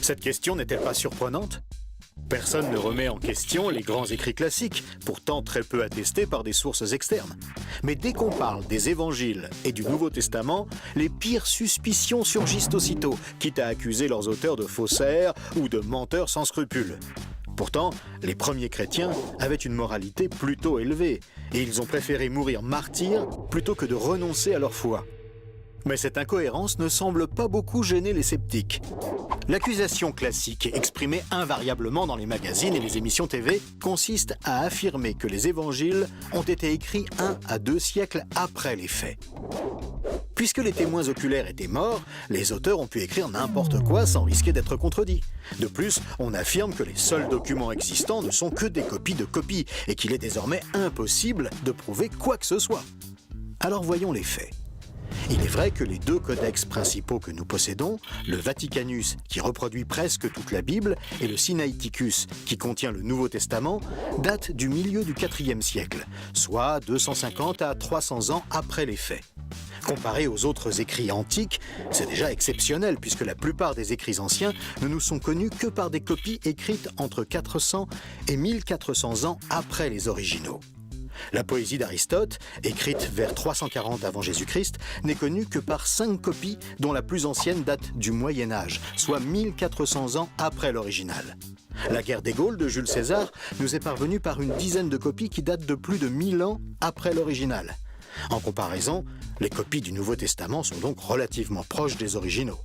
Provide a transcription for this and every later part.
Cette question n'est-elle pas surprenante? Personne ne remet en question les grands écrits classiques, pourtant très peu attestés par des sources externes. Mais dès qu'on parle des évangiles et du Nouveau Testament, les pires suspicions surgissent aussitôt, quitte à accuser leurs auteurs de faussaires ou de menteurs sans scrupules. Pourtant, les premiers chrétiens avaient une moralité plutôt élevée, et ils ont préféré mourir martyrs plutôt que de renoncer à leur foi. Mais cette incohérence ne semble pas beaucoup gêner les sceptiques. L'accusation classique, exprimée invariablement dans les magazines et les émissions TV, consiste à affirmer que les évangiles ont été écrits 1 à 2 siècles après les faits. Puisque les témoins oculaires étaient morts, les auteurs ont pu écrire n'importe quoi sans risquer d'être contredits. De plus, on affirme que les seuls documents existants ne sont que des copies de copies et qu'il est désormais impossible de prouver quoi que ce soit. Alors voyons les faits. Il est vrai que les 2 codex principaux que nous possédons, le Vaticanus qui reproduit presque toute la Bible et le Sinaiticus qui contient le Nouveau Testament, datent du milieu du IVe siècle, soit 250 à 300 ans après les faits. Comparé aux autres écrits antiques, c'est déjà exceptionnel puisque la plupart des écrits anciens ne nous sont connus que par des copies écrites entre 400 et 1400 ans après les originaux. La poésie d'Aristote, écrite vers 340 avant Jésus-Christ, n'est connue que par 5 copies dont la plus ancienne date du Moyen Âge, soit 1400 ans après l'original. La guerre des Gaules de Jules César nous est parvenue par une dizaine de copies qui datent de plus de 1000 ans après l'original. En comparaison, les copies du Nouveau Testament sont donc relativement proches des originaux.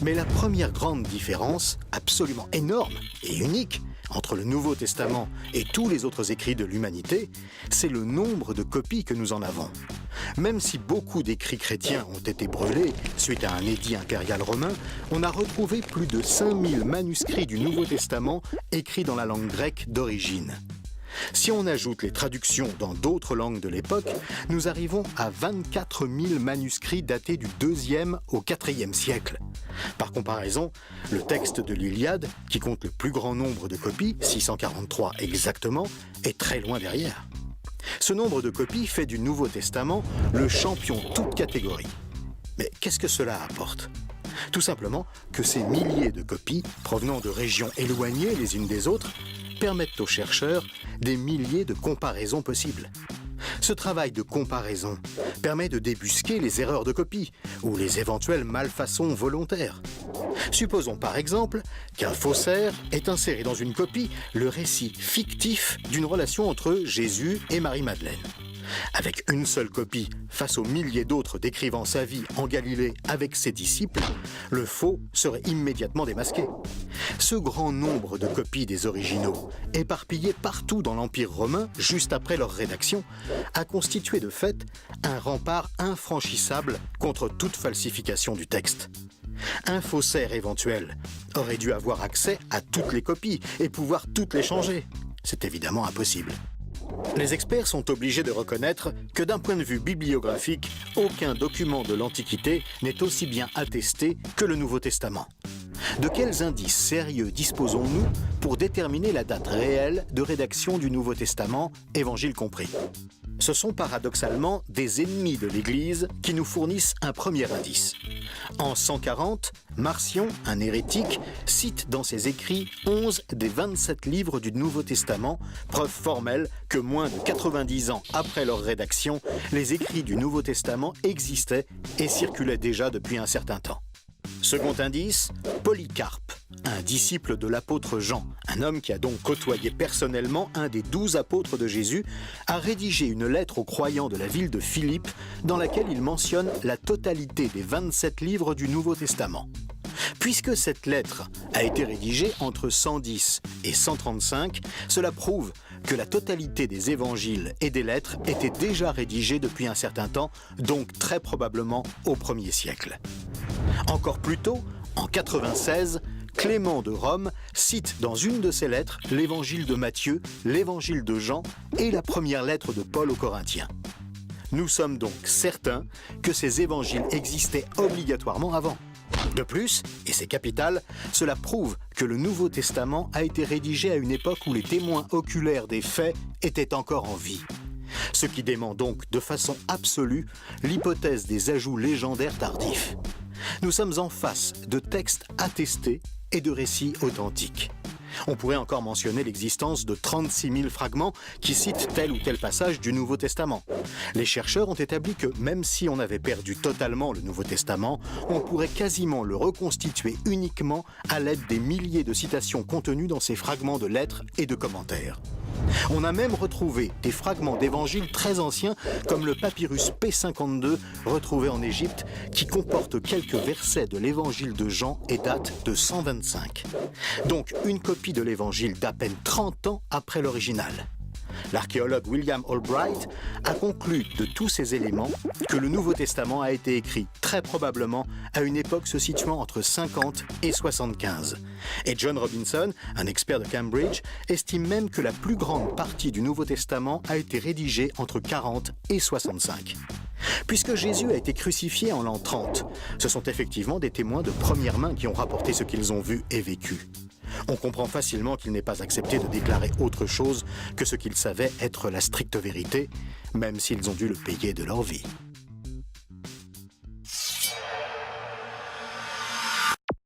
Mais la première grande différence, absolument énorme et unique, entre le Nouveau Testament et tous les autres écrits de l'humanité, c'est le nombre de copies que nous en avons. Même si beaucoup d'écrits chrétiens ont été brûlés suite à un édit impérial romain, on a retrouvé plus de 5000 manuscrits du Nouveau Testament écrits dans la langue grecque d'origine. Si on ajoute les traductions dans d'autres langues de l'époque, nous arrivons à 24 000 manuscrits datés du 2e au 4e siècle. Par comparaison, le texte de l'Iliade, qui compte le plus grand nombre de copies, 643 exactement, est très loin derrière. Ce nombre de copies fait du Nouveau Testament le champion toute catégorie. Mais qu'est-ce que cela apporte ? Tout simplement que ces milliers de copies, provenant de régions éloignées les unes des autres, permettent aux chercheurs des milliers de comparaisons possibles. Ce travail de comparaison permet de débusquer les erreurs de copie ou les éventuelles malfaçons volontaires. Supposons par exemple qu'un faussaire ait inséré dans une copie le récit fictif d'une relation entre Jésus et Marie-Madeleine. Avec une seule copie, face aux milliers d'autres décrivant sa vie en Galilée avec ses disciples, le faux serait immédiatement démasqué. Ce grand nombre de copies des originaux, éparpillées partout dans l'Empire romain juste après leur rédaction, a constitué de fait un rempart infranchissable contre toute falsification du texte. Un faussaire éventuel aurait dû avoir accès à toutes les copies et pouvoir toutes les changer. C'est évidemment impossible. Les experts sont obligés de reconnaître que d'un point de vue bibliographique, aucun document de l'Antiquité n'est aussi bien attesté que le Nouveau Testament. De quels indices sérieux disposons-nous pour déterminer la date réelle de rédaction du Nouveau Testament, Évangiles compris ? Ce sont paradoxalement des ennemis de l'Église qui nous fournissent un premier indice. En 140, Marcion, un hérétique, cite dans ses écrits 11 des 27 livres du Nouveau Testament, preuve formelle que moins de 90 ans après leur rédaction, les écrits du Nouveau Testament existaient et circulaient déjà depuis un certain temps. Second indice, Polycarpe, un disciple de l'apôtre Jean, un homme qui a donc côtoyé personnellement un des 12 apôtres de Jésus, a rédigé une lettre aux croyants de la ville de Philippe dans laquelle il mentionne la totalité des 27 livres du Nouveau Testament. Puisque cette lettre a été rédigée entre 110 et 135, cela prouve que la totalité des évangiles et des lettres étaient déjà rédigées depuis un certain temps, donc très probablement au 1er siècle. Encore plus tôt, en 96, Clément de Rome cite dans une de ses lettres l'évangile de Matthieu, l'évangile de Jean et la première lettre de Paul aux Corinthiens. Nous sommes donc certains que ces évangiles existaient obligatoirement avant. De plus, et c'est capital, cela prouve que le Nouveau Testament a été rédigé à une époque où les témoins oculaires des faits étaient encore en vie. Ce qui dément donc de façon absolue l'hypothèse des ajouts légendaires tardifs. Nous sommes en face de textes attestés et de récits authentiques. On pourrait encore mentionner l'existence de 36 000 fragments qui citent tel ou tel passage du Nouveau Testament. Les chercheurs ont établi que même si on avait perdu totalement le Nouveau Testament, on pourrait quasiment le reconstituer uniquement à l'aide des milliers de citations contenues dans ces fragments de lettres et de commentaires. On a même retrouvé des fragments d'évangiles très anciens comme le papyrus P52 retrouvé en Égypte qui comporte quelques versets de l'évangile de Jean et date de 125. Donc une copie de l'évangile d'à peine 30 ans après l'original. L'archéologue William Albright a conclu de tous ces éléments que le Nouveau Testament a été écrit très probablement à une époque se situant entre 50 et 75. Et John Robinson, un expert de Cambridge, estime même que la plus grande partie du Nouveau Testament a été rédigée entre 40 et 65. Puisque Jésus a été crucifié en l'an 30, ce sont effectivement des témoins de première main qui ont rapporté ce qu'ils ont vu et vécu. On comprend facilement qu'ils n'aient pas accepté de déclarer autre chose que ce qu'ils savaient être la stricte vérité, même s'ils ont dû le payer de leur vie.